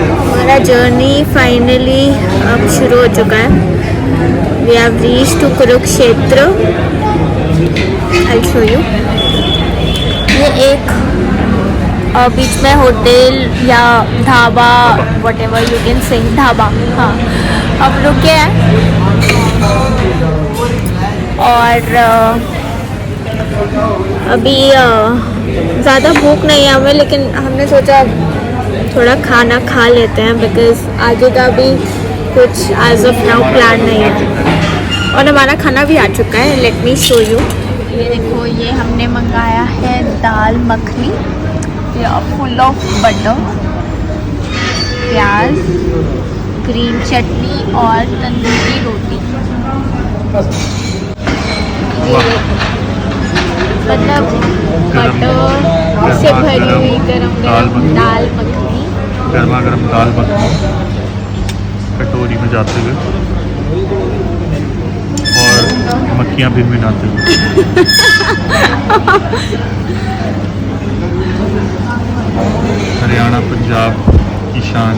हमारा journey finally अब शुरू हो चुका है। We have reached to Kurukshetra. I show you. ये एक बीच में होटल या dhaba, whatever you can say, dhaba, हाँ, अब रुके हैं। और अभी ज़्यादा भूख नहीं है हमें, लेकिन हमने सोचा थोड़ा खाना खा लेते हैं बिकॉज़ आगे का भी कुछ एज ऑफ नाउ प्लान नहीं है। और हमारा खाना भी आ चुका है। Let me show you. ये देखो, ये हमने मंगाया है दाल मखनी, फुल ऑफ बटर, प्याज, ग्रीन चटनी और तंदूरी रोटी। मतलब बटर से भरी हुई गरम दाल मखनी, गर्मा गर्म दाल मखनी कटोरी में जाते हुए और मक्खियाँ भी मिलाते हुए। हरियाणा पंजाब की शान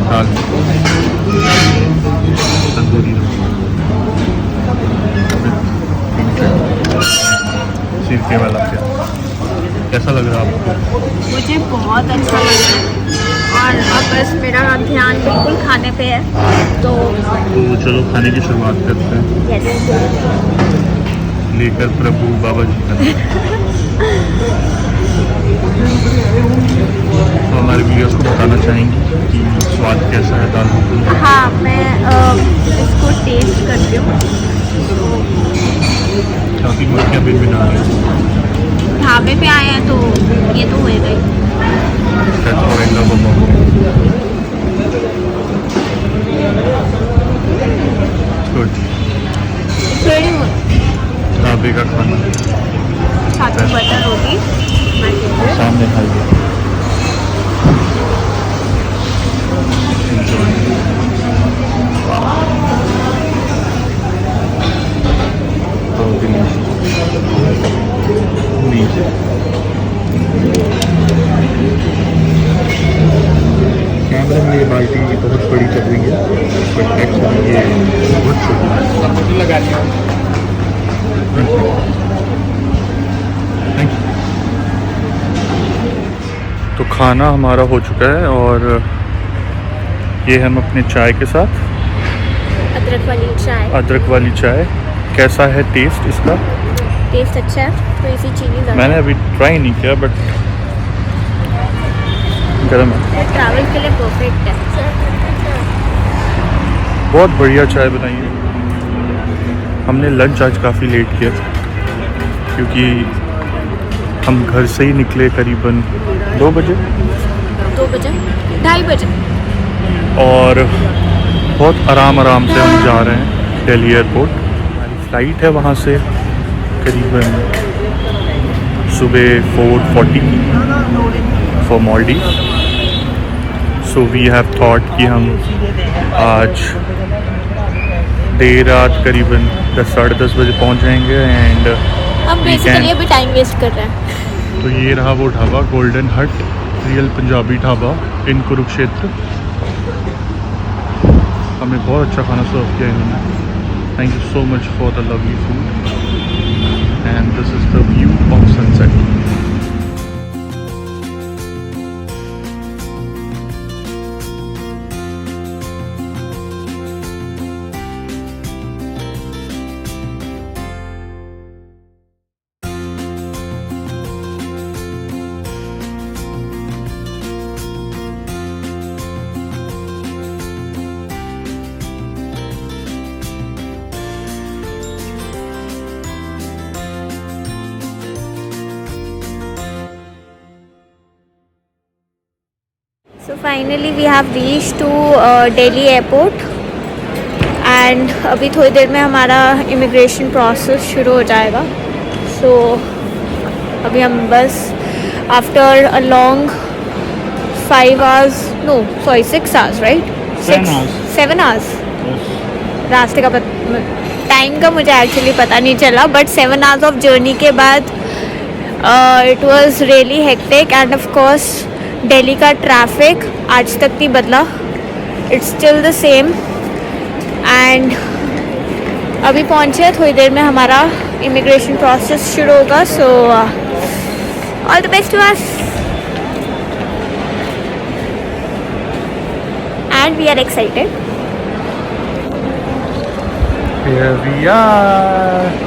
दाल तंदूरी सिरके वाला प्याज। कैसा लग रहा है आपको? मुझे बहुत अच्छा लग रहा है। और अब बस मेरा ध्यान बिल्कुल खाने पे है, तो चलो खाने की शुरुआत करते हैं। लेकर प्रभु बाबा जी का। तो हमारे व्यूअर्स को बताना चाहेंगे कि स्वाद कैसा है दाल मखनी? हाँ, मैं इसको टेस्ट करती हूँ। काफ़ी मक्खियाँ भी बना रही हैं। ढाबे पे आए हैं तो ये तो होएगा ही। That's what I love about it. Good. ढाबे का खाना साथ में बटर रोटी सामने खाइए। Enjoy. So delicious. Amazing. कैमरे में ये बाल्टी बहुत बड़ी चल रही है, बट एक्चुअली ये बहुत छोटी लगा रही है। तो खाना हमारा हो चुका है और ये हम अपने चाय के साथ, अदरक वाली चाय। कैसा है टेस्ट इसका? टेस्ट अच्छा है, थोड़ी सी चीनी मैंने अभी ट्राई नहीं किया, बट गर्म है। ट्रैवल के लिए परफेक्ट है। बहुत बढ़िया चाय बनाई है। हमने लंच आज काफ़ी लेट किया क्योंकि हम घर से ही निकले करीबन 2 बजे, 2:30 बजे, और बहुत आराम से हम जा रहे हैं दिल्ली एयरपोर्ट। हमारी फ़्लाइट है वहाँ से करीबन सुबह 4:40 for Maldives. So we have thought कि हम आज देर रात करीबन 10 साढ़े 10 बजे पहुँच जाएंगे एंड हम बेसिकली अभी टाइम वेस्ट कर रहे हैं। तो ये रहा वो ढाबा, गोल्डन हट, रियल पंजाबी ढाबा इन कुरुक्षेत्र। हमें बहुत अच्छा खाना सर्व किया इन्होंने। Thank you so much for the lovely food and this is the view of sunset. So finally we have reached to Delhi airport and अभी थोड़ी देर में हमारा इमिग्रेशन प्रोसेस शुरू हो जाएगा। So अभी हम बस after a long 5 hours, no sorry 6 hours, right? 7 hours रास्ते का टाइम का मुझे एक्चुअली पता नहीं चला, बट 7 hours ऑफ जर्नी के बाद it was really hectic end of course Delhi का ट्रैफिक आज तक नहीं बदला, it's still the same. And अभी पहुँचे, थोड़ी देर में हमारा इमिग्रेशन प्रोसेस शुरू होगा। So all the best to us and we are excited. Here we are.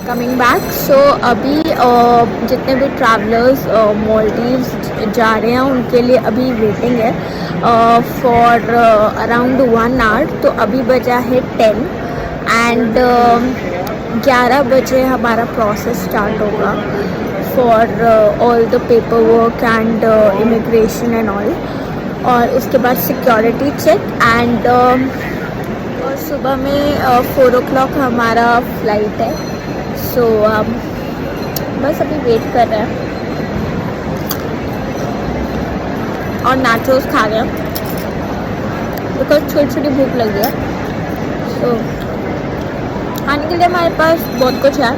Coming back. So अभी जितने भी ट्रैवलर्स मालदीव्स जा रहे हैं उनके लिए अभी वेटिंग है फॉर अराउंड 1 आवर। तो अभी बजा है 10 एंड 11 बजे हमारा प्रोसेस स्टार्ट होगा for all the paper work and immigration and all. और उसके बाद सिक्योरिटी चेक एंड सुबह में 4 o'clock हमारा फ्लाइट है। सो बस अभी वेट कर रहे हैं और नाचोस खा गया बिकॉज छोटी छोटी भूख लगी है। सो खाने के लिए हमारे पास बहुत कुछ है।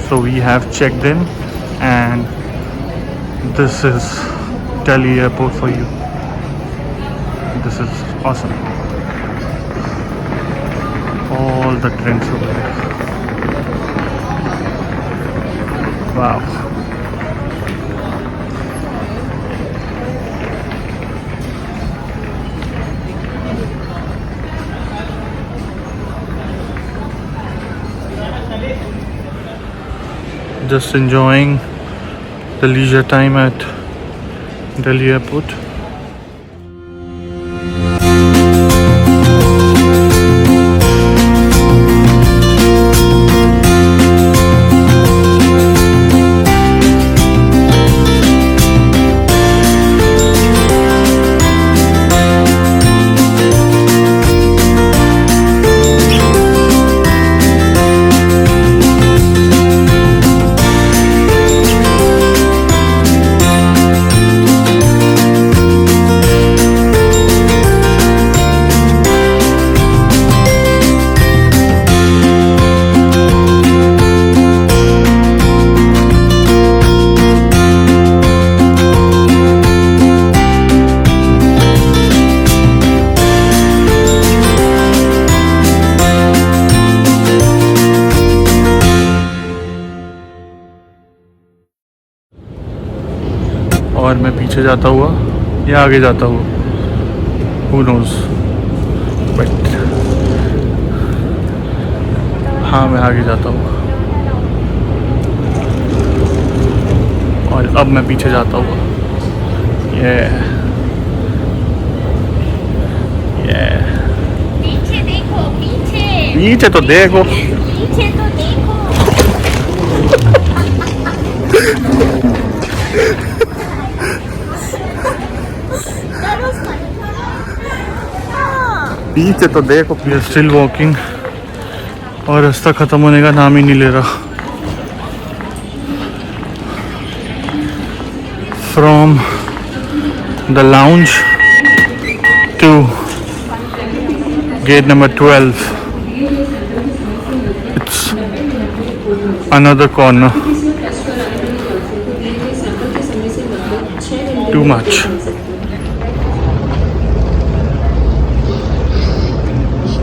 So we have checked in and this is Delhi airport for you. This is awesome. All the trains over there. Wow. Just enjoying the leisure time at Delhi airport. और मैं पीछे जाता हुआ या आगे जाता हुआ, who knows, बट हाँ मैं आगे जाता हूँ और अब मैं पीछे जाता हूँ। ये पीछे देखो, पीछे पीछे तो देखो, पीछे तो देखो। पीछे तो देखो। वी आर स्टिल वॉकिंग और रास्ता ख़त्म होने का नाम ही नहीं ले रहा। From the lounge to gate number 12 it's another corner, too much.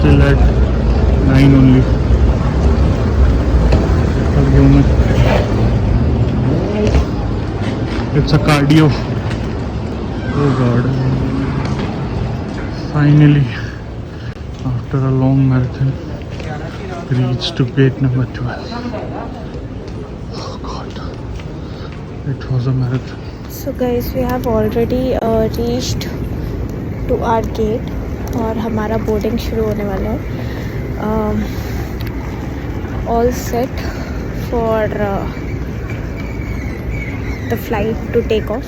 Still at 9 only. It's a cardio. Oh God. Finally, after a long marathon, reached to gate number 12. Oh God. It was a marathon. So guys, we have already reached to our gate और हमारा boarding शुरू होने वाला है। All set for the flight to take of.